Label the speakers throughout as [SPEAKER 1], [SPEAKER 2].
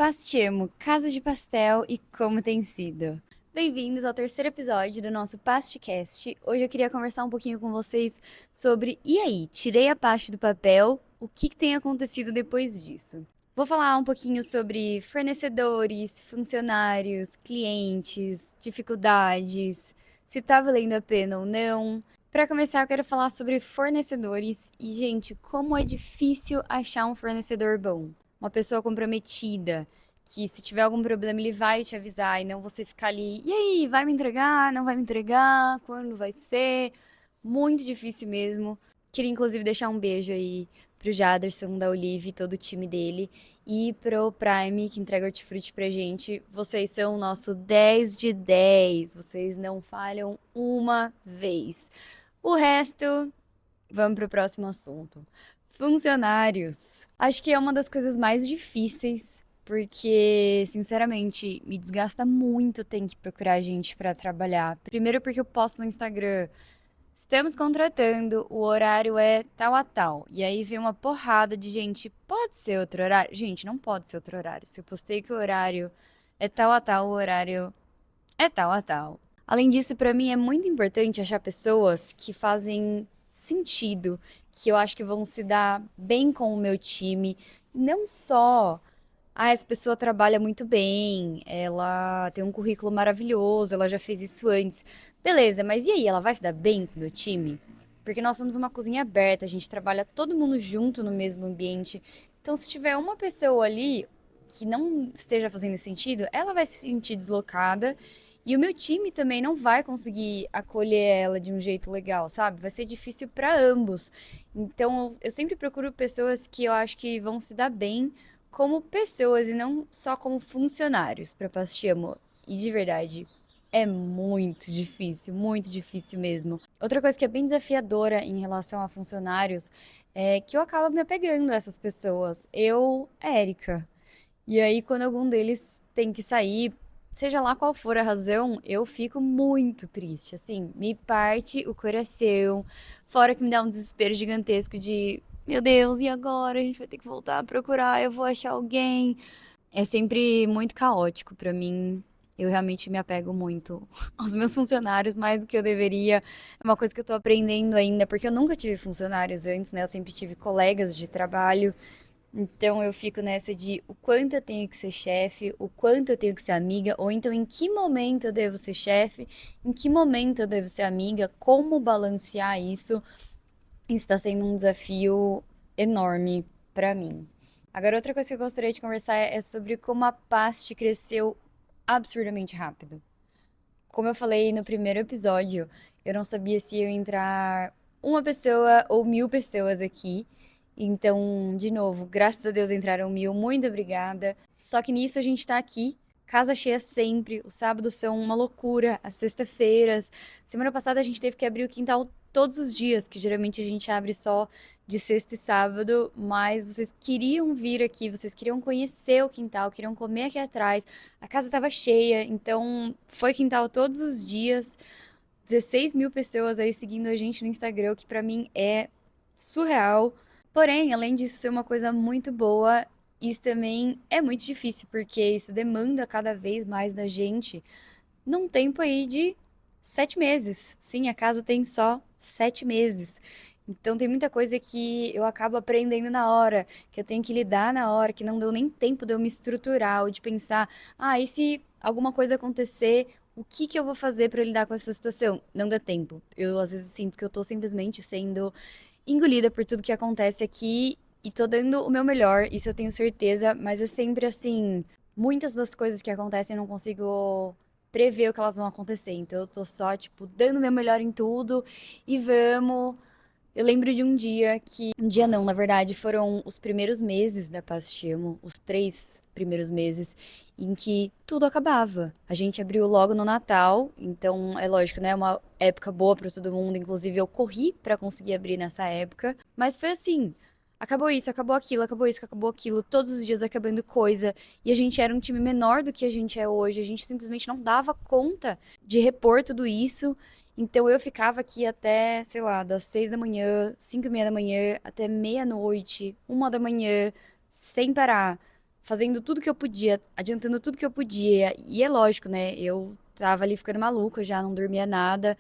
[SPEAKER 1] Pastiemo, Casa de Pastel e como tem sido. Bem-vindos ao terceiro episódio do nosso Pastcast. Hoje eu queria conversar um pouquinho com vocês sobre, e aí, tirei a pasta do papel, o que tem acontecido depois disso? Vou falar um pouquinho sobre fornecedores, funcionários, clientes, dificuldades, se tá valendo a pena ou não. Para começar, eu quero falar sobre fornecedores e, gente, como é difícil achar um fornecedor bom. Uma pessoa comprometida, que se tiver algum problema ele vai te avisar e não você ficar ali, e aí, vai me entregar? Não vai me entregar? Quando vai ser? Muito difícil mesmo. Queria inclusive deixar um beijo aí pro Jaderson da Olive e todo o time dele e pro Prime que entrega hortifruti pra gente. Vocês são o nosso 10 de 10. Vocês não falham uma vez. O resto, vamos pro próximo assunto. Funcionários. Acho que é uma das coisas mais difíceis, porque, sinceramente, me desgasta muito ter que procurar gente pra trabalhar. Primeiro porque eu posto no Instagram, estamos contratando, o horário é tal a tal. E aí vem uma porrada de gente, pode ser outro horário? Gente, não pode ser outro horário. Se eu postei que o horário é tal a tal, o horário é tal a tal. Além disso, pra mim é muito importante achar pessoas que fazem sentido, que eu acho que vão se dar bem com o meu time. Não só, essa pessoa trabalha muito bem, ela tem um currículo maravilhoso, ela já fez isso antes. Beleza, mas e aí, ela vai se dar bem com o meu time? Porque nós somos uma cozinha aberta, a gente trabalha todo mundo junto no mesmo ambiente. Então, se tiver uma pessoa ali que não esteja fazendo sentido, ela vai se sentir deslocada e o meu time também não vai conseguir acolher ela de um jeito legal, sabe? Vai ser difícil para ambos. Então, eu sempre procuro pessoas que eu acho que vão se dar bem como pessoas e não só como funcionários para Pasti Amor. E de verdade, é muito difícil mesmo. Outra coisa que é bem desafiadora em relação a funcionários é que eu acabo me apegando a essas pessoas. Eu, Érica. E aí, quando algum deles tem que sair, seja lá qual for a razão, eu fico muito triste. Assim, me parte o coração. Fora que me dá um desespero gigantesco de, meu Deus, e agora? A gente vai ter que voltar a procurar, eu vou achar alguém. É sempre muito caótico pra mim. Eu realmente me apego muito aos meus funcionários, mais do que eu deveria. É uma coisa que eu tô aprendendo ainda, porque eu nunca tive funcionários antes, né? Eu sempre tive colegas de trabalho. Então eu fico nessa de o quanto eu tenho que ser chefe, o quanto eu tenho que ser amiga, ou então em que momento eu devo ser chefe, em que momento eu devo ser amiga, como balancear isso. Isso está sendo um desafio enorme para mim. Agora, outra coisa que eu gostaria de conversar é sobre como a Past cresceu absurdamente rápido. Como eu falei no primeiro episódio, eu não sabia se ia entrar uma pessoa ou 1.000 pessoas aqui. Então, de novo, graças a Deus entraram 1.000, muito obrigada. Só que nisso a gente tá aqui, casa cheia sempre. Os sábados são uma loucura, as sextas-feiras. Semana passada a gente teve que abrir o quintal todos os dias, que geralmente a gente abre só de sexta e sábado, mas vocês queriam vir aqui, vocês queriam conhecer o quintal, queriam comer aqui atrás. A casa estava cheia, então foi quintal todos os dias. 16.000 pessoas aí seguindo a gente no Instagram, o que pra mim é surreal. Porém, além disso ser uma coisa muito boa, isso também é muito difícil, porque isso demanda cada vez mais da gente num tempo aí de 7 meses. Sim, a casa tem só 7 meses. Então tem muita coisa que eu acabo aprendendo na hora, que eu tenho que lidar na hora, que não deu nem tempo de eu me estruturar ou de pensar, e se alguma coisa acontecer, o que que eu vou fazer para lidar com essa situação? Não dá tempo. Eu às vezes sinto que eu tô simplesmente sendo engolida por tudo que acontece aqui e tô dando o meu melhor, isso eu tenho certeza, mas é sempre assim, muitas das coisas que acontecem eu não consigo prever o que elas vão acontecer. Então eu tô só, tipo, dando o meu melhor em tudo e vamos. Eu lembro de um dia que. Um dia não, na verdade, foram os primeiros meses da Paz Chamo, os 3 primeiros meses, em que tudo acabava. A gente abriu logo no Natal, então é lógico, né? Uma época boa pra todo mundo. Inclusive, eu corri pra conseguir abrir nessa época. Mas foi assim. Acabou isso, acabou aquilo, acabou isso, acabou aquilo, todos os dias acabando coisa. E a gente era um time menor do que a gente é hoje. A gente simplesmente não dava conta de repor tudo isso. Então eu ficava aqui até, sei lá, das 6 da manhã, 5:30 da manhã, até meia-noite, 1 da manhã, sem parar. fazendo tudo que eu podia, adiantando tudo que eu podia. E é lógico, né? Eu tava ali ficando maluca, já não dormia nada.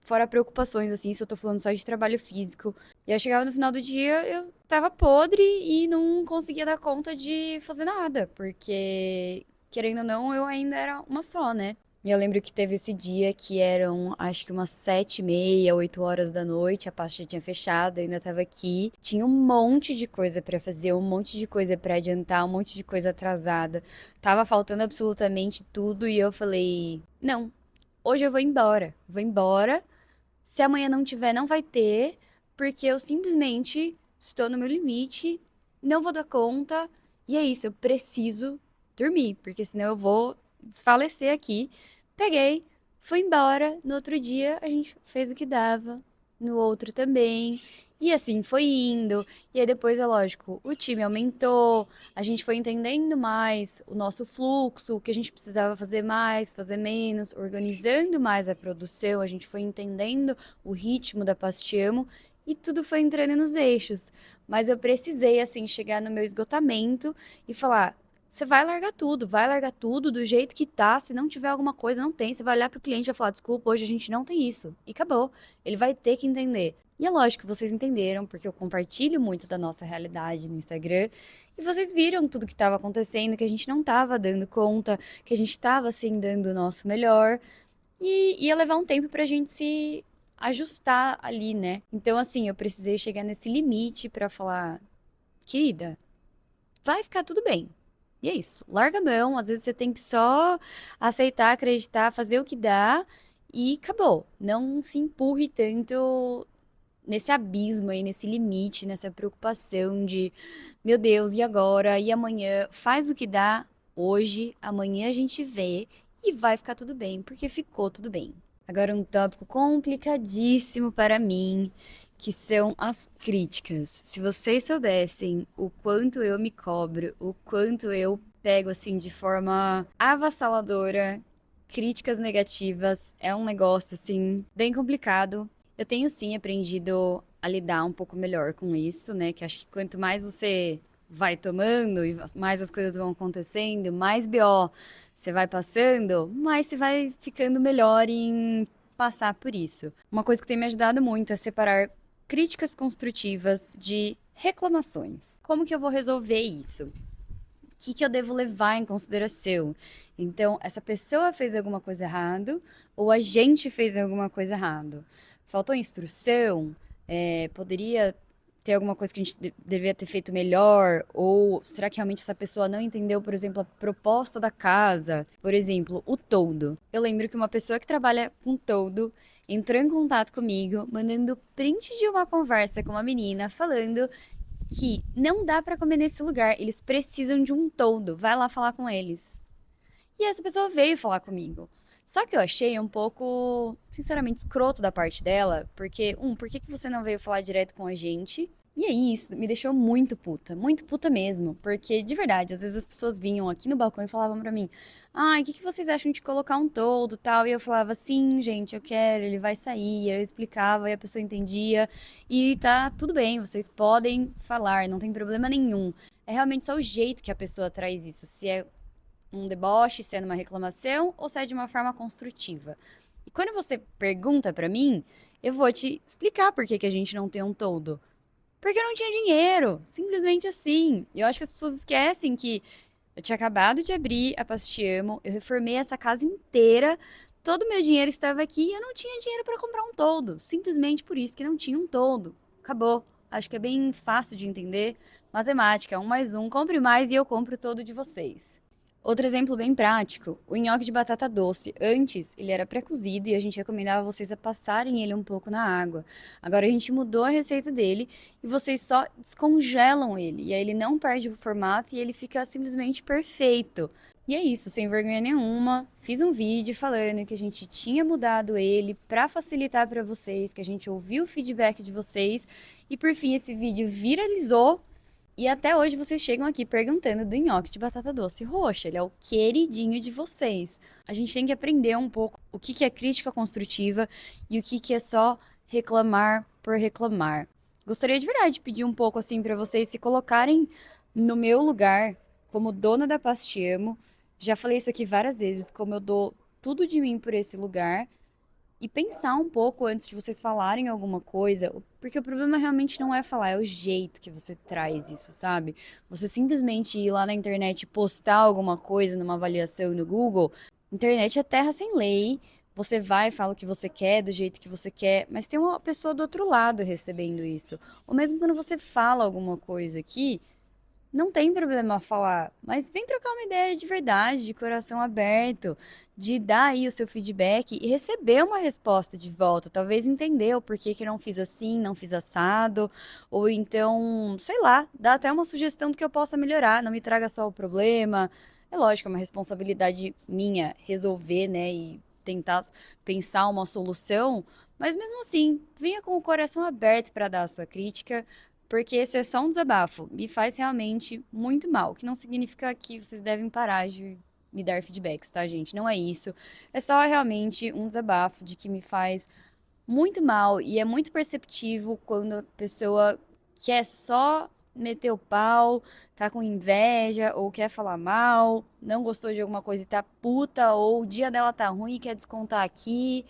[SPEAKER 1] Fora preocupações, assim, se eu tô falando só de trabalho físico. E aí chegava no final do dia, eu tava podre e não conseguia dar conta de fazer nada, porque, querendo ou não, eu ainda era uma só, né? E eu lembro que teve esse dia que eram, acho que umas 7h30, 8 horas da noite, a pasta já tinha fechado, eu ainda tava aqui. Tinha um monte de coisa pra fazer, um monte de coisa pra adiantar, um monte de coisa atrasada. Tava faltando absolutamente tudo e eu falei: não, hoje eu vou embora. Vou embora. Se amanhã não tiver, não vai ter, porque eu simplesmente estou no meu limite, não vou dar conta, e é isso, eu preciso dormir, porque senão eu vou desfalecer aqui. Peguei, fui embora, no outro dia a gente fez o que dava, no outro também. E assim foi indo. E aí depois, é lógico, o time aumentou, a gente foi entendendo mais o nosso fluxo, o que a gente precisava fazer mais, fazer menos, organizando mais a produção, a gente foi entendendo o ritmo da Pastiamo e tudo foi entrando nos eixos. Mas eu precisei, assim, chegar no meu esgotamento e falar: você vai largar tudo do jeito que tá. Se não tiver alguma coisa, não tem. Você vai olhar pro cliente e vai falar: desculpa, hoje a gente não tem isso. E acabou. Ele vai ter que entender. E é lógico que vocês entenderam, porque eu compartilho muito da nossa realidade no Instagram. E vocês viram tudo que estava acontecendo, que a gente não estava dando conta, que a gente estava assim dando o nosso melhor. E ia levar um tempo pra gente se ajustar ali, né? Então, assim, eu precisei chegar nesse limite pra falar: querida, vai ficar tudo bem. E é isso, larga a mão, às vezes você tem que só aceitar, acreditar, fazer o que dá e acabou. Não se empurre tanto nesse abismo aí, nesse limite, nessa preocupação de, meu Deus, e agora? E amanhã? Faz o que dá hoje, amanhã a gente vê e vai ficar tudo bem, porque ficou tudo bem. Agora um tópico complicadíssimo para mim, que são as críticas. Se vocês soubessem o quanto eu me cobro, o quanto eu pego assim de forma avassaladora críticas negativas, é um negócio assim bem complicado. Eu tenho sim aprendido a lidar um pouco melhor com isso, né? Que acho que quanto mais você vai tomando e mais as coisas vão acontecendo, mais BO você vai passando, mais você vai ficando melhor em passar por isso. Uma coisa que tem me ajudado muito é separar críticas construtivas de reclamações. Como que eu vou resolver isso? O que eu devo levar em consideração? Então, essa pessoa fez alguma coisa errado ou a gente fez alguma coisa errado? Faltou instrução? Poderia ter alguma coisa que a gente deveria ter feito melhor? Ou será que realmente essa pessoa não entendeu, por exemplo, a proposta da casa? Por exemplo, o toldo. Eu lembro que uma pessoa que trabalha com toldo entrou em contato comigo, mandando print de uma conversa com uma menina falando que não dá pra comer nesse lugar, eles precisam de um toldo, vai lá falar com eles. E essa pessoa veio falar comigo. Só que eu achei um pouco, sinceramente, escroto da parte dela, porque, por que que você não veio falar direto com a gente? E aí, isso me deixou muito puta mesmo, porque, de verdade, às vezes as pessoas vinham aqui no balcão e falavam pra mim: ai, o que que vocês acham de colocar um toldo, tal? E eu falava: sim, gente, eu quero, ele vai sair. E eu explicava e a pessoa entendia, e tá tudo bem, vocês podem falar, não tem problema nenhum. É realmente só o jeito que a pessoa traz isso, se é um deboche, se é numa reclamação ou se é de uma forma construtiva. E quando você pergunta pra mim, eu vou te explicar por que que a gente não tem um toldo. Porque eu não tinha dinheiro, simplesmente assim. Eu acho que as pessoas esquecem que eu tinha acabado de abrir a Pastiamo, eu reformei essa casa inteira, todo o meu dinheiro estava aqui e eu não tinha dinheiro para comprar um toldo. Simplesmente por isso que não tinha um toldo. Acabou. Acho que é bem fácil de entender. Matemática, um mais um, compre mais e eu compro todo de vocês. Outro exemplo bem prático, o nhoque de batata doce. Antes, ele era pré-cozido e a gente recomendava vocês a passarem ele um pouco na água. Agora a gente mudou a receita dele e vocês só descongelam ele. E aí ele não perde o formato e ele fica simplesmente perfeito. E é isso, sem vergonha nenhuma. Fiz um vídeo falando que a gente tinha mudado ele para facilitar para vocês, que a gente ouviu o feedback de vocês e por fim esse vídeo viralizou. E até hoje vocês chegam aqui perguntando do nhoque de batata doce roxa. Ele é o queridinho de vocês. A gente tem que aprender um pouco o que que é crítica construtiva e o que que é só reclamar por reclamar. Gostaria de verdade de pedir um pouco assim para vocês se colocarem no meu lugar como dona da Pastiamo, já falei isso aqui várias vezes, como eu dou tudo de mim por esse lugar e pensar um pouco antes de vocês falarem alguma coisa, porque o problema realmente não é falar, é o jeito que você traz isso, sabe? Você simplesmente ir lá na internet e postar alguma coisa numa avaliação no Google, internet é terra sem lei. Você vai e fala o que você quer, do jeito que você quer, mas tem uma pessoa do outro lado recebendo isso. Ou mesmo quando você fala alguma coisa aqui, não tem problema falar, mas vem trocar uma ideia de verdade, de coração aberto, de dar aí o seu feedback e receber uma resposta de volta. Talvez entender o porquê que eu não fiz assim, não fiz assado, ou então, sei lá, dá até uma sugestão do que eu possa melhorar. Não me traga só o problema. É lógico, é uma responsabilidade minha resolver, né, e tentar pensar uma solução, mas mesmo assim, venha com o coração aberto para dar a sua crítica, porque esse é só um desabafo. Me faz realmente muito mal. O que não significa que vocês devem parar de me dar feedbacks, tá, gente? Não é isso. É só realmente um desabafo de que me faz muito mal e é muito perceptivo quando a pessoa quer só meter o pau, tá com inveja ou quer falar mal, não gostou de alguma coisa e tá puta, ou o dia dela tá ruim e quer descontar aqui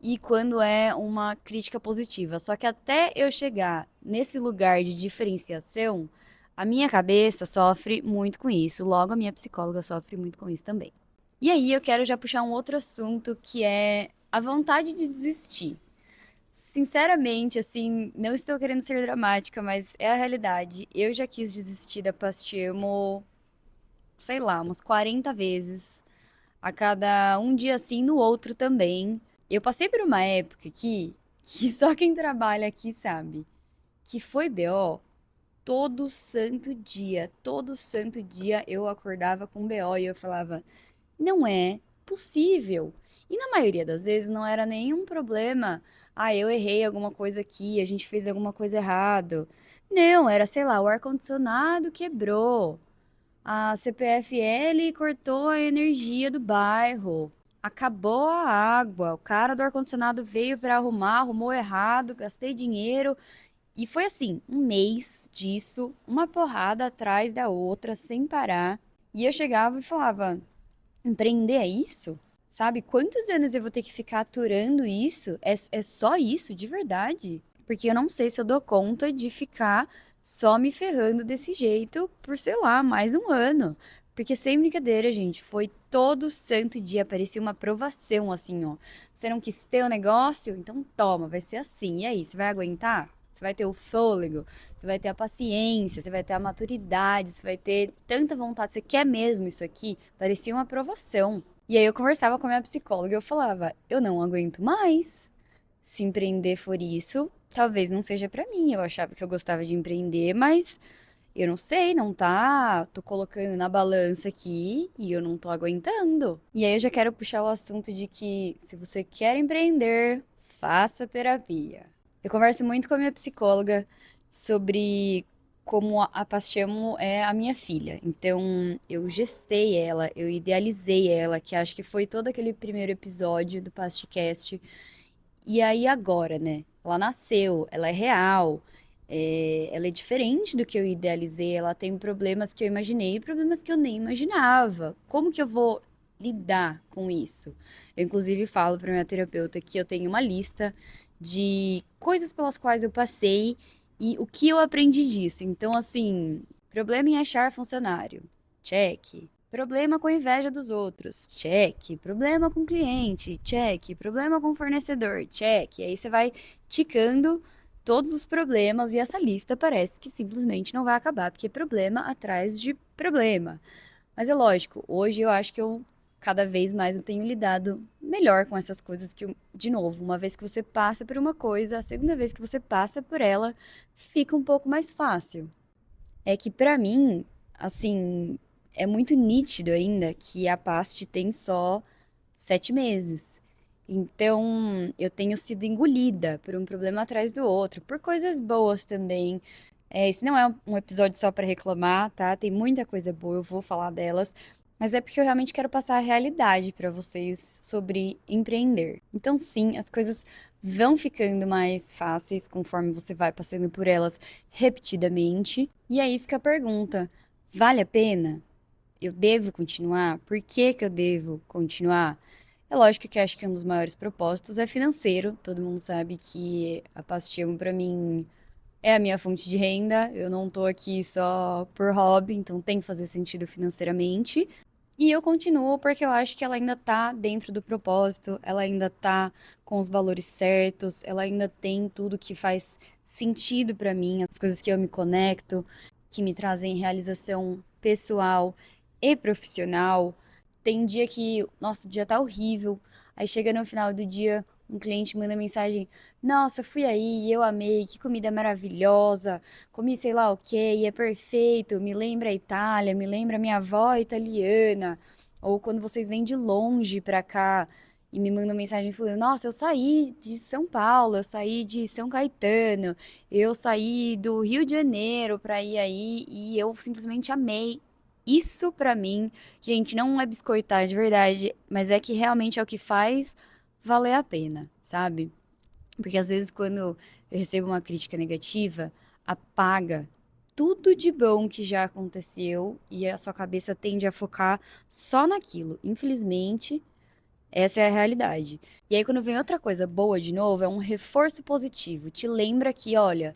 [SPEAKER 1] e quando é uma crítica positiva. Só que até eu chegar nesse lugar de diferenciação, a minha cabeça sofre muito com isso, logo a minha psicóloga sofre muito com isso também. E aí eu quero já puxar um outro assunto que é a vontade de desistir. Sinceramente, assim, não estou querendo ser dramática, mas é a realidade. Eu já quis desistir da Pastemo, sei lá, umas 40 vezes. A cada um dia assim, no outro também. Eu passei por uma época que só quem trabalha aqui sabe, que foi BO todo santo dia eu acordava com BO e eu falava, não é possível. E na maioria das vezes não era nenhum problema. Ah, eu errei alguma coisa aqui, a gente fez alguma coisa errado. Não, era, sei lá, o ar-condicionado quebrou. A CPFL cortou a energia do bairro. Acabou a água. O cara do ar-condicionado veio para arrumar, arrumou errado, gastei dinheiro. E foi assim, um mês disso, uma porrada atrás da outra, sem parar. E eu chegava e falava: empreender é isso? Sabe? Quantos anos eu vou ter que ficar aturando isso? É só isso, de verdade? Porque eu não sei se eu dou conta de ficar só me ferrando desse jeito por, sei lá, mais um ano. Porque sem brincadeira, gente, foi todo santo dia, parecia uma aprovação, assim, ó. Você não quis ter o negócio? Então toma, vai ser assim. E aí, você vai aguentar? Você vai ter o fôlego, você vai ter a paciência, você vai ter a maturidade, você vai ter tanta vontade. Você quer mesmo isso aqui? Parecia uma aprovação. E aí eu conversava com a minha psicóloga e eu falava, eu não aguento mais. Se empreender for isso, talvez não seja pra mim. Eu achava que eu gostava de empreender, mas eu não sei, não tá. Tô colocando na balança aqui e eu não tô aguentando. E aí eu já quero puxar o assunto de que se você quer empreender, faça terapia. Eu converso muito com a minha psicóloga sobre como a Pastiamo é a minha filha. Então, eu gestei ela, eu idealizei ela, que acho que foi todo aquele primeiro episódio do Pastcast. E aí agora, né? Ela nasceu, ela é real, ela é diferente do que eu idealizei, ela tem problemas que eu imaginei e problemas que eu nem imaginava. Como que eu vou lidar com isso? Eu, inclusive, falo para minha terapeuta que eu tenho uma lista de coisas pelas quais eu passei e o que eu aprendi disso. Então, assim, problema em achar funcionário, check. Problema com a inveja dos outros, check. Problema com cliente, check. Problema com fornecedor, check. E aí você vai ticando todos os problemas e essa lista parece que simplesmente não vai acabar, porque é problema atrás de problema. Mas é lógico, hoje eu acho que eu cada vez mais eu tenho lidado melhor com essas coisas que, de novo, uma vez que você passa por uma coisa, a segunda vez que você passa por ela, fica um pouco mais fácil. É que pra mim, assim, é muito nítido ainda que a Past tem só 7 meses. Então, eu tenho sido engolida por um problema atrás do outro, por coisas boas também. Esse não é um episódio só pra reclamar, tá? Tem muita coisa boa, eu vou falar delas. Mas é porque eu realmente quero passar a realidade pra vocês sobre empreender. Então, sim, as coisas vão ficando mais fáceis conforme você vai passando por elas repetidamente. E aí fica a pergunta: vale a pena? eu devo continuar? Por que que eu devo continuar? É lógico que eu acho que um dos maiores propósitos é financeiro. Todo mundo sabe que a Pastimo, pra mim, é a minha fonte de renda. Eu não tô aqui só por hobby, então tem que fazer sentido financeiramente. E eu continuo porque eu acho que ela ainda tá dentro do propósito, ela ainda tá com os valores certos, ela ainda tem tudo que faz sentido pra mim, as coisas que eu me conecto, que me trazem realização pessoal e profissional. Tem dia que, nossa, o dia tá horrível, aí chega no final do dia, um cliente manda mensagem: Nossa, fui aí, eu amei, que comida maravilhosa, comi sei lá o quê, e é perfeito, me lembra a Itália, me lembra minha avó italiana. Ou quando vocês vêm de longe pra cá e me mandam mensagem falando: Nossa, eu saí de São Paulo, eu saí de São Caetano, eu saí do Rio de Janeiro pra ir aí e eu simplesmente amei. Isso pra mim, gente, não é biscoitar de verdade, mas é que realmente é o que faz valer a pena, sabe? Porque às vezes quando eu recebo uma crítica negativa, apaga tudo de bom que já aconteceu e a sua cabeça tende a focar só naquilo. Infelizmente, essa é a realidade. E aí quando vem outra coisa boa de novo, é um reforço positivo. Te lembra que, olha,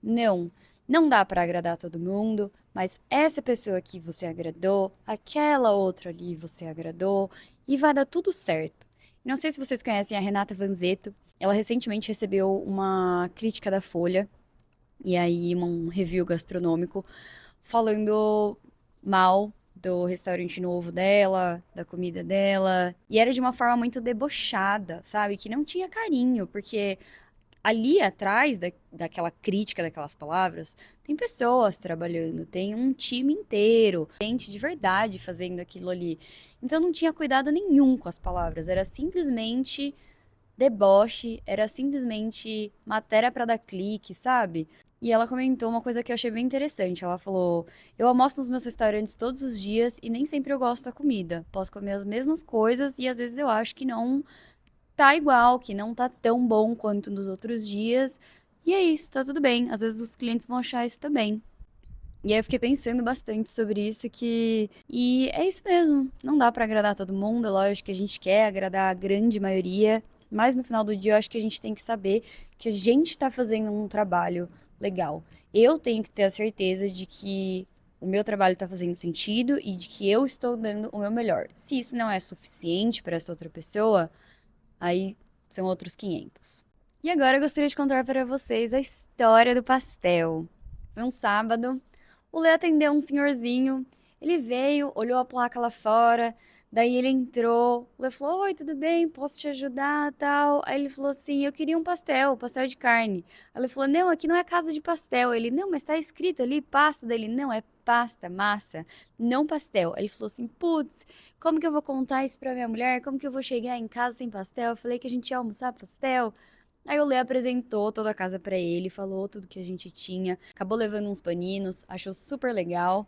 [SPEAKER 1] não, não dá pra agradar todo mundo, mas essa pessoa aqui você agradou, aquela outra ali você agradou e vai dar tudo certo. Não sei se vocês conhecem a Renata Vanzetto. Ela recentemente recebeu uma crítica da Folha e aí um review gastronômico falando mal do restaurante novo dela, da comida dela, e era de uma forma muito debochada, sabe? Que não tinha carinho, porque ali atrás daquela crítica, daquelas palavras, tem pessoas trabalhando, tem um time inteiro, gente de verdade fazendo aquilo ali. Então não tinha cuidado nenhum com as palavras, era simplesmente deboche, era simplesmente matéria pra dar clique, sabe? E ela comentou uma coisa que eu achei bem interessante. Ela falou: Eu almoço nos meus restaurantes todos os dias e nem sempre eu gosto da comida. Posso comer as mesmas coisas e às vezes eu acho que não tá igual, que não tá tão bom quanto nos outros dias. E é isso, tá tudo bem. Às vezes os clientes vão achar isso também. E aí eu fiquei pensando bastante sobre isso que e é isso mesmo. Não dá pra agradar todo mundo, é lógico que a gente quer agradar a grande maioria, mas no final do dia eu acho que a gente tem que saber que a gente tá fazendo um trabalho legal. Eu tenho que ter a certeza de que o meu trabalho tá fazendo sentido e de que eu estou dando o meu melhor. Se isso não é suficiente para essa outra pessoa, aí são outros 500. E agora eu gostaria de contar para vocês a história do pastel. Foi um sábado, o Lê atendeu um senhorzinho, ele veio, olhou a placa lá fora, daí ele entrou, o Lê falou: Oi, tudo bem? Posso te ajudar, tal? Aí ele falou assim: Eu queria um pastel de carne. Aí ele falou: Não, aqui não é casa de pastel. Ele: Não, mas tá escrito ali pasta dele. Não, é pasta, massa, não pastel. Aí ele falou assim: Putz, como que eu vou contar isso pra minha mulher? Como que eu vou chegar em casa sem pastel? Eu falei que a gente ia almoçar pastel. Aí o Lê apresentou toda a casa pra ele, falou tudo que a gente tinha, acabou levando uns paninos, achou super legal.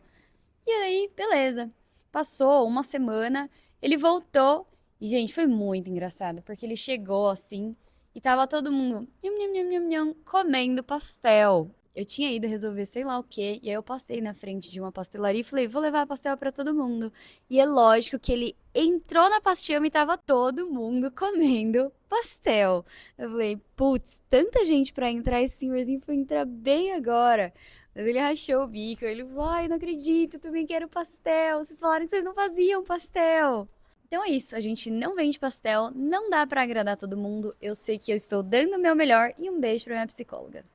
[SPEAKER 1] E aí, beleza. Passou uma semana, ele voltou e, gente, foi muito engraçado, porque ele chegou assim e tava todo mundo nham, nham, nham, nham, nham, comendo pastel. Eu tinha ido resolver sei lá o quê, e aí eu passei na frente de uma pastelaria e falei: vou levar pastel pra todo mundo. E é lógico que ele entrou na pastila e tava todo mundo comendo pastel. Eu falei: putz, tanta gente pra entrar, esse senhorzinho foi entrar bem agora. Mas ele rachou o bico, ele falou: Ai, não acredito, também quero pastel. Vocês falaram que vocês não faziam pastel. Então é isso, a gente não vende pastel, não dá pra agradar todo mundo. Eu sei que eu estou dando o meu melhor e um beijo pra minha psicóloga.